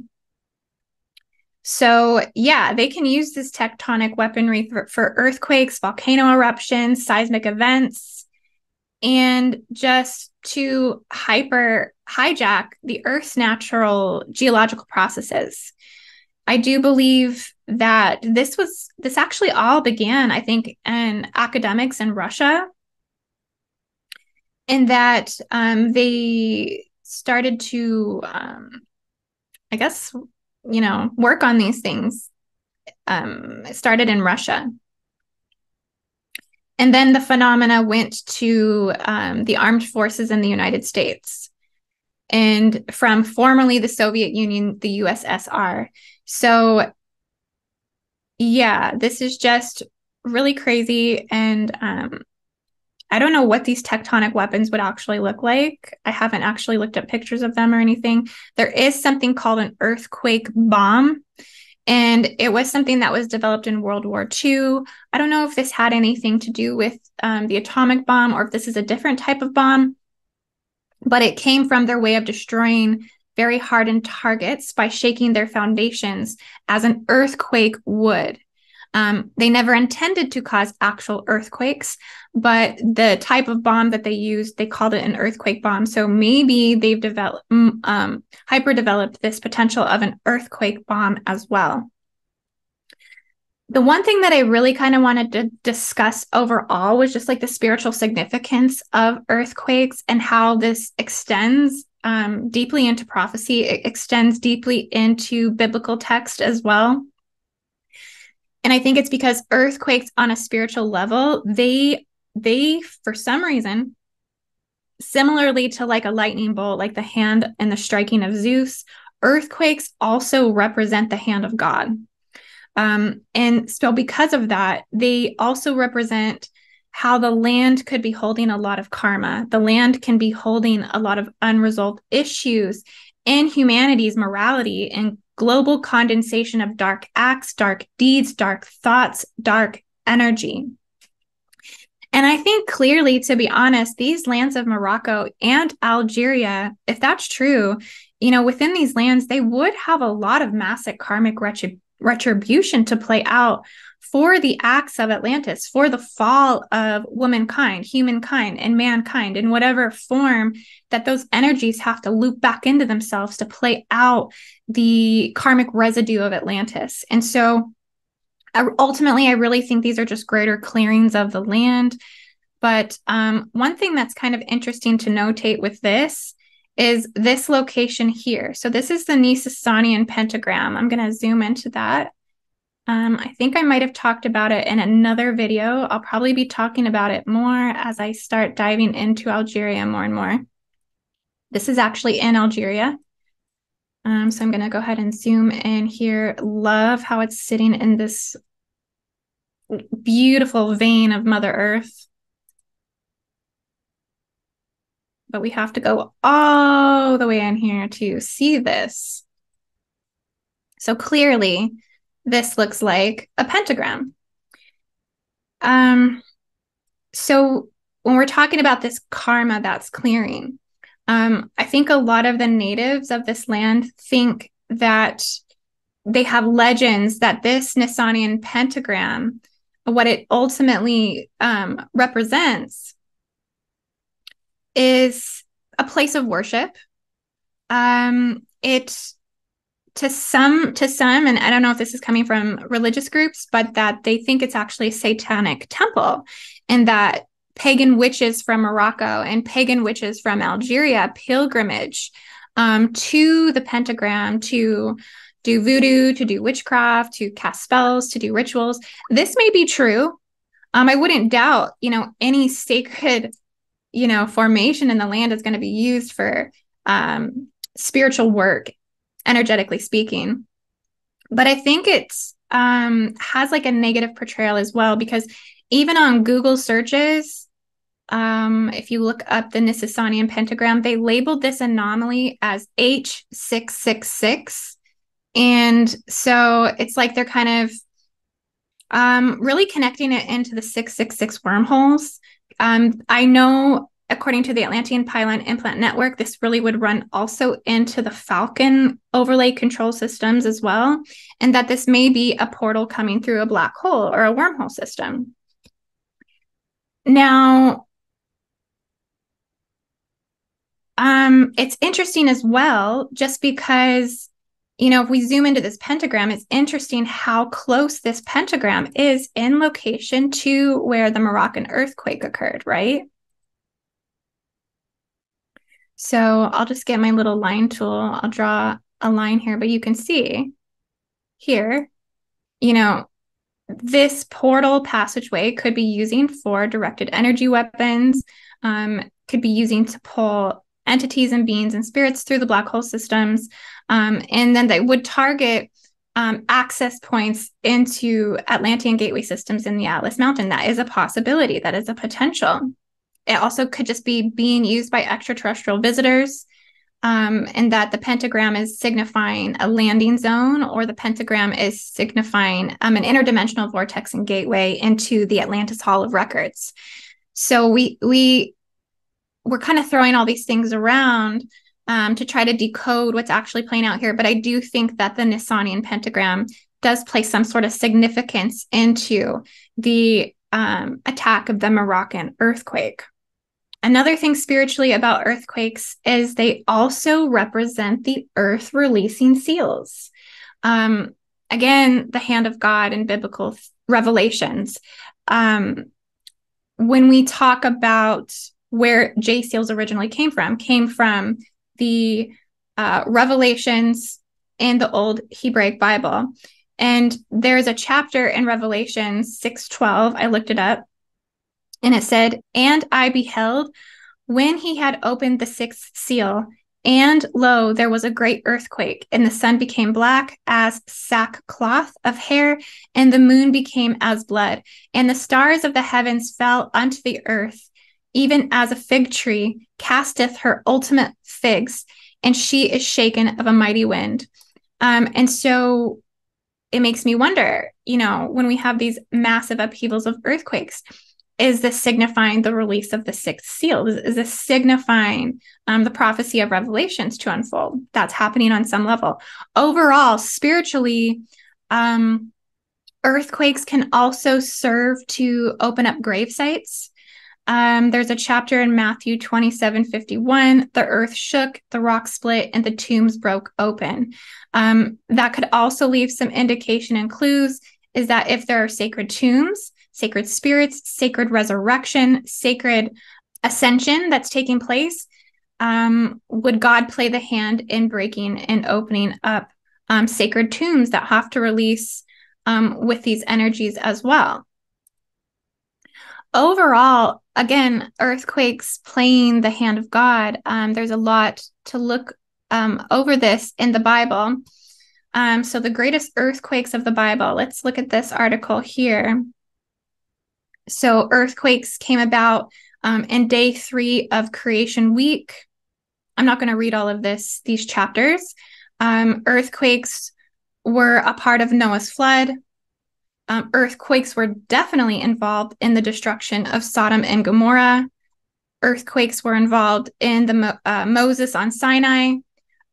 So yeah, they can use this tectonic weaponry for earthquakes, volcano eruptions, seismic events, and just to hijack the Earth's natural geological processes. I do believe that this actually all began, I think, in academics in Russia, in that they started to, I guess, work on these things. It started in Russia. And then the phenomena went to the armed forces in the United States, and from formerly the Soviet Union, the USSR. So yeah, this is just really crazy. And I don't know what these tectonic weapons would actually look like. I haven't actually looked at pictures of them or anything. There is something called an earthquake bomb, and it was something that was developed in World War II. I don't know if this had anything to do with the atomic bomb, or if this is a different type of bomb, but it came from their way of destroying very hardened targets by shaking their foundations as an earthquake would. They never intended to cause actual earthquakes, but the type of bomb that they used, they called it an earthquake bomb. So maybe they've hyper-developed this potential of an earthquake bomb as well. The one thing that I really kind of wanted to discuss overall was just like the spiritual significance of earthquakes, and how this extends deeply into prophecy. It extends deeply into biblical text as well. And I think it's because earthquakes on a spiritual level, they for some reason, similarly to like a lightning bolt, like the hand and the striking of Zeus, earthquakes also represent the hand of God. And so because of that, they also represent how the land could be holding a lot of karma. The land can be holding a lot of unresolved issues in humanity's morality and global condensation of dark acts, dark deeds, dark thoughts, dark energy. And I think clearly, to be honest, these lands of Morocco and Algeria, if that's true, within these lands, they would have a lot of massive karmic retribution to play out for the acts of Atlantis, for the fall of womankind, humankind, and mankind, in whatever form that those energies have to loop back into themselves to play out the karmic residue of Atlantis. And so ultimately, I really think these are just greater clearings of the land. But one thing that's kind of interesting to notate with this is this location here. So this is the Nisasanian pentagram. I'm going to zoom into that. I think I might have talked about it in another video. I'll probably be talking about it more as I start diving into Algeria more and more. This is actually in Algeria. So I'm going to go ahead and zoom in here. Love how it's sitting in this beautiful vein of Mother Earth. But we have to go all the way in here to see this. So clearly, this looks like a pentagram. So when we're talking about this karma that's clearing, I think a lot of the natives of this land think that they have legends that this Nisanian pentagram, what it ultimately represents, is a place of worship. It to some, and I don't know if this is coming from religious groups, but that they think it's actually a satanic temple, and that pagan witches from Morocco and pagan witches from Algeria pilgrimage to the pentagram to do voodoo, to do witchcraft, to cast spells, to do rituals. This may be true. I wouldn't doubt, any sacred, formation in the land is going to be used for spiritual work, energetically speaking. But I think it's has like a negative portrayal as well, because even on Google searches, if you look up the Nisanian pentagram, they labeled this anomaly as H666. And so it's like they're kind of really connecting it into the 666 wormholes. I know, according to the Atlantean Pylon Implant Network, this really would run also into the Falcon overlay control systems as well, and that this may be a portal coming through a black hole or a wormhole system. Now, it's interesting as well, just because, if we zoom into this pentagram, it's interesting how close this pentagram is in location to where the Moroccan earthquake occurred, right? So I'll just get my little line tool. I'll draw a line here, but you can see here, this portal passageway could be using for directed energy weapons, could be using to pull entities and beings and spirits through the black hole systems. And then they would target access points into Atlantean gateway systems in the Atlas Mountain. That is a possibility. That is a potential. It also could just be being used by extraterrestrial visitors, and that the pentagram is signifying a landing zone, or the pentagram is signifying an interdimensional vortex and gateway into the Atlantis Hall of Records. So we're kind of throwing all these things around to try to decode what's actually playing out here. But I do think that the Nisanian pentagram does place some sort of significance into the attack of the Moroccan earthquake. Another thing spiritually about earthquakes is they also represent the earth releasing seals. Again, the hand of God in biblical revelations. When we talk about where J seals originally came from the revelations in the old Hebraic Bible. And there's a chapter in Revelation 6:12. I looked it up. And it said, "And I beheld when he had opened the sixth seal, and lo, there was a great earthquake, and the sun became black as sackcloth of hair, and the moon became as blood, and the stars of the heavens fell unto the earth, even as a fig tree casteth her ultimate figs, and she is shaken of a mighty wind." And so it makes me wonder, when we have these massive upheavals of earthquakes, is this signifying the release of the sixth seal? Is this signifying the prophecy of Revelations to unfold? That's happening on some level. Overall, spiritually, earthquakes can also serve to open up grave sites. There's a chapter in Matthew 27:51. The earth shook, the rocks split, and the tombs broke open. That could also leave some indication and clues, is that if there are sacred tombs, sacred spirits, sacred resurrection, sacred ascension that's taking place, would God play the hand in breaking and opening up sacred tombs that have to release with these energies as well? Overall, again, earthquakes playing the hand of God, there's a lot to look over this in the Bible. So the greatest earthquakes of the Bible. Let's look at this article here. So earthquakes came about in day 3 of creation week. I'm not going to read all of these chapters. Earthquakes were a part of Noah's flood. Earthquakes were definitely involved in the destruction of Sodom and Gomorrah. Earthquakes were involved in the Moses on Sinai.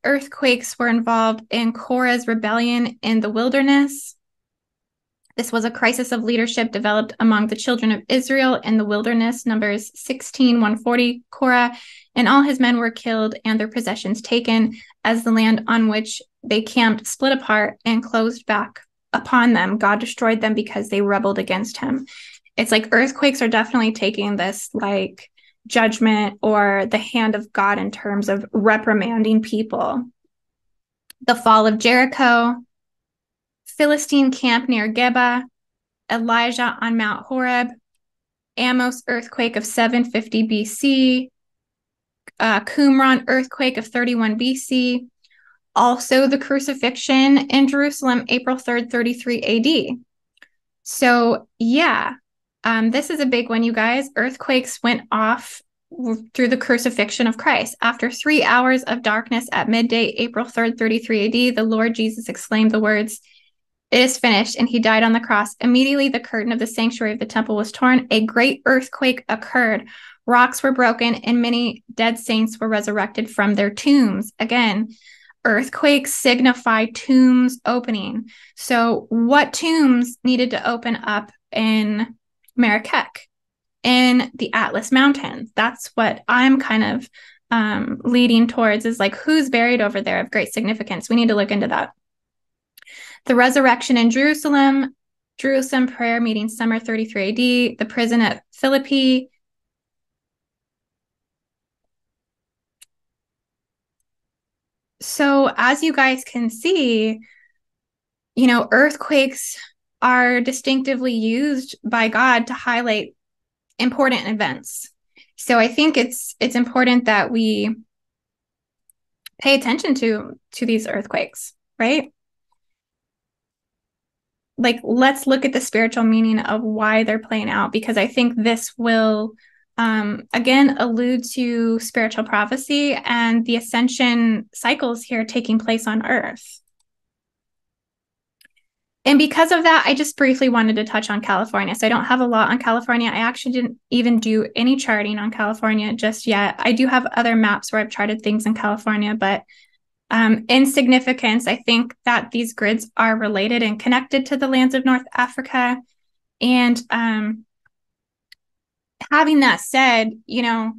Earthquakes were involved in Korah's rebellion in the wilderness. This was a crisis of leadership developed among the children of Israel in the wilderness. Numbers 16:140. Korah and all his men were killed and their possessions taken, as the land on which they camped split apart and closed back upon them. God destroyed them because they rebelled against him. It's like earthquakes are definitely taking this like judgment or the hand of God in terms of reprimanding people. The fall of Jericho, Philistine camp near Geba, Elijah on Mount Horeb, Amos earthquake of 750 BC, Qumran earthquake of 31 BC, also the crucifixion in Jerusalem, April 3rd, 33 AD. So yeah, this is a big one, you guys. Earthquakes went off through the crucifixion of Christ. After 3 hours of darkness at midday, April 3rd, 33 AD, the Lord Jesus exclaimed the words, "It is finished," and he died on the cross. Immediately, the curtain of the sanctuary of the temple was torn. A great earthquake occurred. Rocks were broken, and many dead saints were resurrected from their tombs. Again, earthquakes signify tombs opening. So what tombs needed to open up in Marrakech, in the Atlas Mountains? That's what I'm kind of leading towards, is like, who's buried over there of great significance? We need to look into that. The resurrection in Jerusalem prayer meeting, summer 33 AD, the prison at Philippi. So as you guys can see, you know, earthquakes are distinctively used by God to highlight important events. So I think it's important that we pay attention to these earthquakes, right? Like, let's look at the spiritual meaning of why they're playing out, because I think this will again allude to spiritual prophecy and the ascension cycles here taking place on Earth. And because of that, I just briefly wanted to touch on California. So I don't have a lot on California. I actually didn't even do any charting on California just yet. I do have other maps where I've charted things in California, but in significance, I think that these grids are related and connected to the lands of North Africa. And having that said, you know,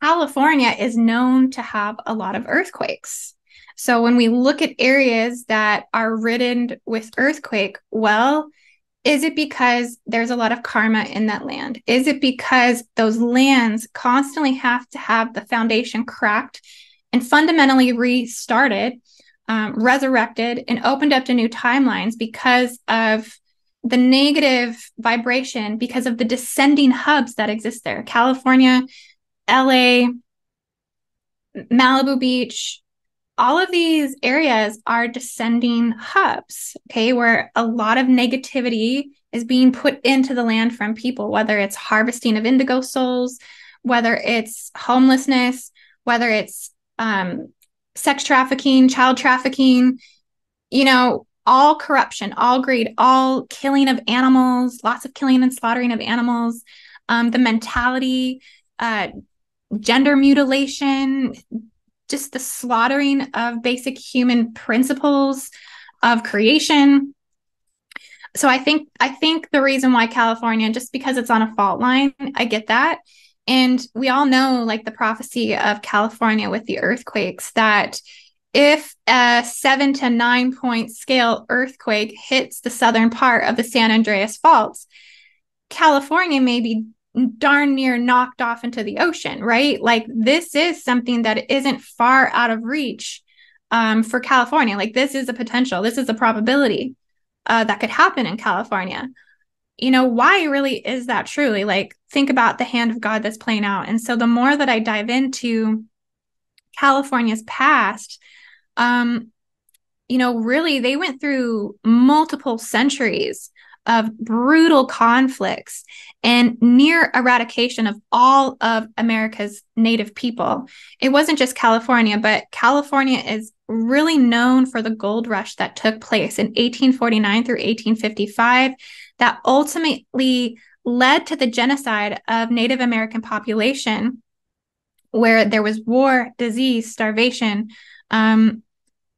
California is known to have a lot of earthquakes. So when we look at areas that are ridden with earthquake, well, is it because there's a lot of karma in that land? Is it because those lands constantly have to have the foundation cracked and fundamentally restarted, resurrected, and opened up to new timelines because of the negative vibration, because of the descending hubs that exist there? California, LA, Malibu Beach, all of these areas are descending hubs, okay, where a lot of negativity is being put into the land from people, whether it's harvesting of indigo souls, whether it's homelessness, whether it's sex trafficking, child trafficking, you know, all corruption, all greed, all killing of animals, lots of killing and slaughtering of animals, the mentality, gender mutilation, just the slaughtering of basic human principles of creation. So I think the reason why California, just because it's on a fault line, I get that. And we all know, like, the prophecy of California with the earthquakes, that if a 7 to 9 point scale earthquake hits the southern part of the San Andreas Faults, California may be darn near knocked off into the ocean, right? Like, this is something that isn't far out of reach for California. Like, this is a potential, this is a probability that could happen in California. You know, why really is that truly? Like, think about the hand of God that's playing out. And so the more that I dive into California's past, really they went through multiple centuries of brutal conflicts and near eradication of all of America's native people. It wasn't just California, but California is really known for the gold rush that took place in 1849 through 1855 that ultimately led to the genocide of Native American population, where there was war, disease, starvation,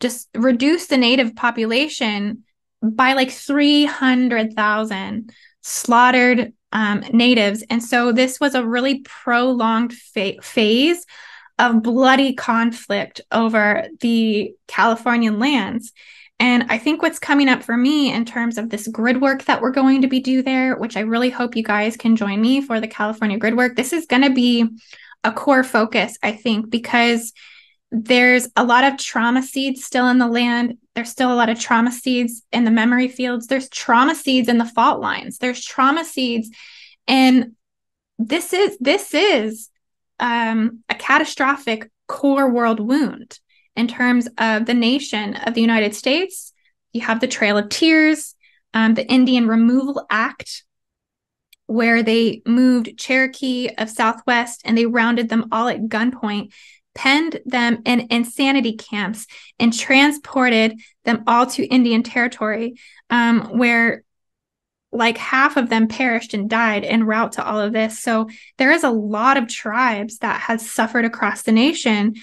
just reduced the native population by like 300,000 slaughtered natives. And so this was a really prolonged phase of bloody conflict over the Californian lands. And I think what's coming up for me in terms of this grid work that we're going to be do there, which I really hope you guys can join me for the California grid work, this is going to be a core focus, I think, because there's a lot of trauma seeds still in the land. There's still a lot of trauma seeds in the memory fields. There's trauma seeds in the fault lines. There's trauma seeds. And this is a catastrophic core world wound in terms of the nation of the United States. You have the Trail of Tears, the Indian Removal Act, where they moved Cherokee of Southwest and they rounded them all at gunpoint, penned them in insanity camps, and transported them all to Indian Territory, where like half of them perished and died en route to all of this. So there is a lot of tribes that has suffered across the nation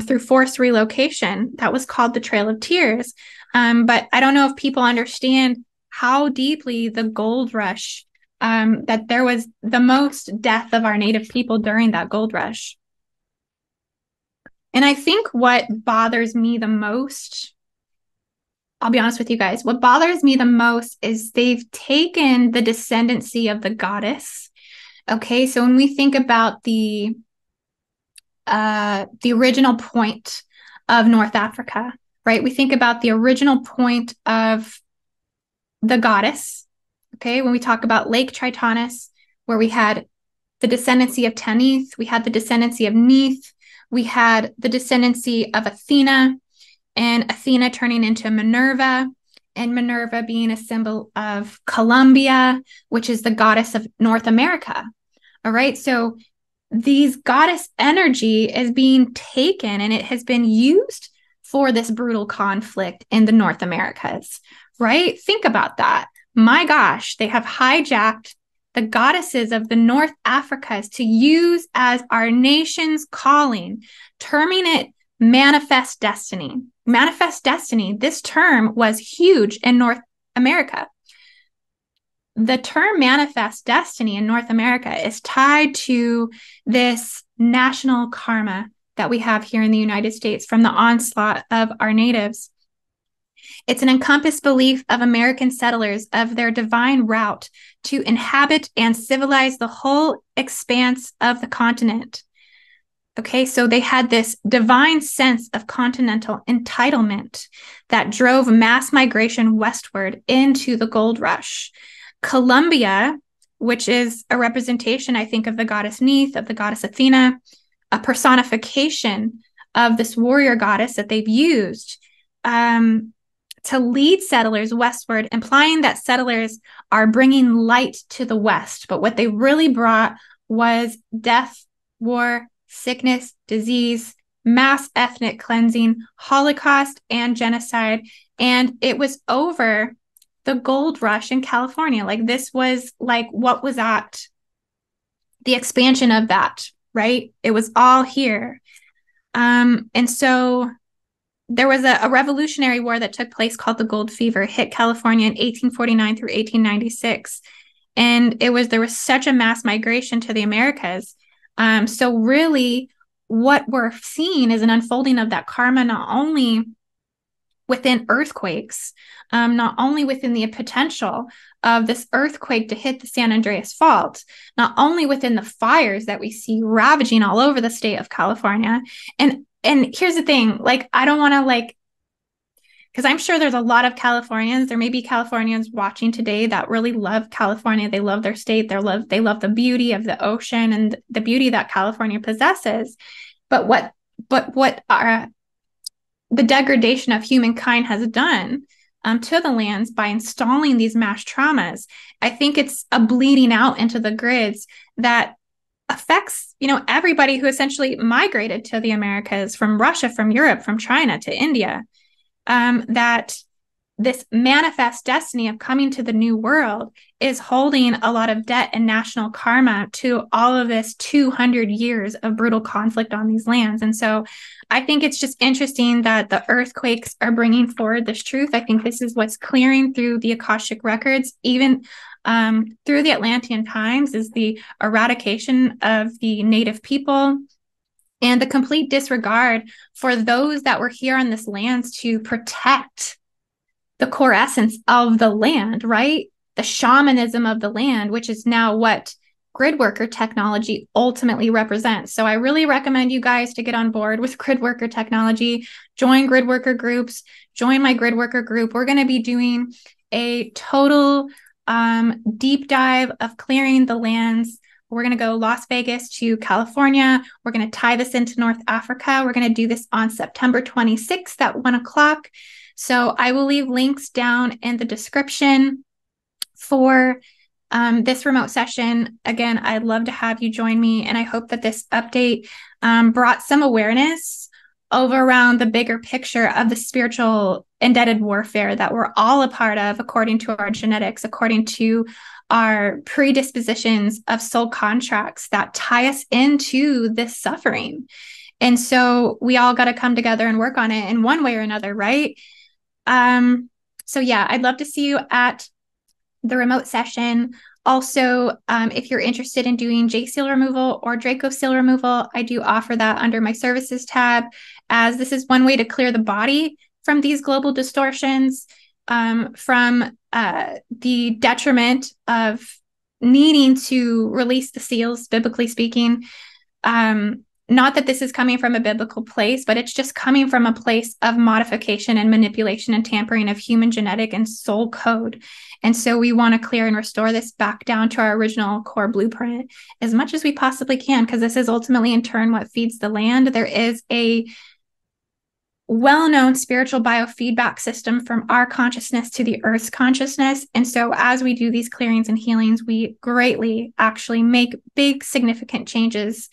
through forced relocation. That was called the Trail of Tears. But I don't know if people understand how deeply the gold rush, that there was the most death of our native people during that gold rush. And I think what bothers me the most, I'll be honest with you guys, what bothers me the most is they've taken the descendancy of the goddess. Okay, so when we think about the original point of North Africa, right? We think about the original point of the goddess. Okay, when we talk about Lake Tritonis, where we had the descendancy of Tanith, we had the descendancy of Neith, we had the descendancy of Athena, and Athena turning into Minerva, and Minerva being a symbol of Columbia, which is the goddess of North America. All right, so these goddess energy is being taken and it has been used for this brutal conflict in the North Americas, right? Think about that. My gosh, they have hijacked the goddesses of the North Africas to use as our nation's calling, terming it manifest destiny. Manifest destiny, this term was huge in North America. The term manifest destiny in North America is tied to this national karma that we have here in the United States from the onslaught of our natives. It's an encompassed belief of American settlers of their divine route to inhabit and civilize the whole expanse of the continent. Okay, so they had this divine sense of continental entitlement that drove mass migration westward into the gold rush. Columbia, which is a representation, I think, of the goddess Neith, of the goddess Athena, a personification of this warrior goddess that they've used to lead settlers westward, implying that settlers are bringing light to the West. But what they really brought was death, war, sickness, disease, mass ethnic cleansing, Holocaust, and genocide. And it was over the gold rush in California. Like this was like what was at the expansion of that, right? It was all here. And so there was a revolutionary war that took place called the Gold Fever, hit California in 1849 through 1896. And there was such a mass migration to the Americas. So really what we're seeing is an unfolding of that karma, not only within earthquakes, not only within the potential of this earthquake to hit the San Andreas Fault, not only within the fires that we see ravaging all over the state of California. And here's the thing, like, I don't want to because I'm sure there's a lot of Californians, there may be Californians watching today that really love California. They love their state. They love the beauty of the ocean and the beauty that California possesses. But what but what the degradation of humankind has done to the lands by installing these mass traumas. I think it's a bleeding out into the grids that affects, everybody who essentially migrated to the Americas from Russia, from Europe, from China to India, that this manifest destiny of coming to the new world is holding a lot of debt and national karma to all of this 200 years of brutal conflict on these lands. And so I think it's just interesting that the earthquakes are bringing forward this truth. I think this is what's clearing through the Akashic records, even through the Atlantean times, is the eradication of the native people and the complete disregard for those that were here on this land to protect the core essence of the land, right? The shamanism of the land, which is now what Gridworker technology ultimately represents. So I really recommend you guys to get on board with Gridworker technology, join Gridworker groups, join my Gridworker group. We're going to be doing a total deep dive of clearing the lands. We're going to go Las Vegas to California. We're going to tie this into North Africa. We're going to do this on September 26th at 1:00. So I will leave links down in the description for this remote session. Again, I'd love to have you join me. And I hope that this update brought some awareness over around the bigger picture of the spiritual indebted warfare that we're all a part of, according to our genetics, according to our predispositions of soul contracts that tie us into this suffering. And so we all got to come together and work on it in one way or another, right? So yeah, I'd love to see you at the remote session. Also, if you're interested in doing J seal removal or Draco seal removal, I do offer that under my services tab, as this is one way to clear the body from these global distortions, from the detriment of needing to release the seals, biblically speaking. Not that this is coming from a biblical place, but it's just coming from a place of modification and manipulation and tampering of human genetic and soul code. And so we want to clear and restore this back down to our original core blueprint as much as we possibly can, because this is ultimately in turn what feeds the land. There is a well-known spiritual biofeedback system from our consciousness to the earth's consciousness. And so as we do these clearings and healings, we greatly actually make big, significant changes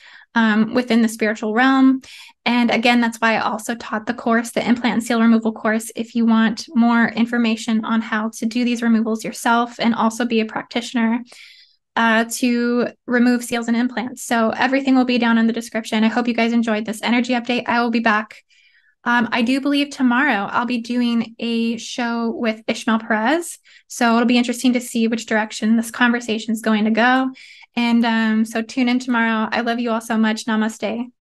within the spiritual realm. And again, that's why I also taught the course, the implant and seal removal course, if you want more information on how to do these removals yourself and also be a practitioner to remove seals and implants. So everything will be down in the description. I hope you guys enjoyed this energy update. I will be back. I do believe tomorrow I'll be doing a show with Ishmael Perez. So it'll be interesting to see which direction this conversation is going to go. And so tune in tomorrow. I love you all so much. Namaste.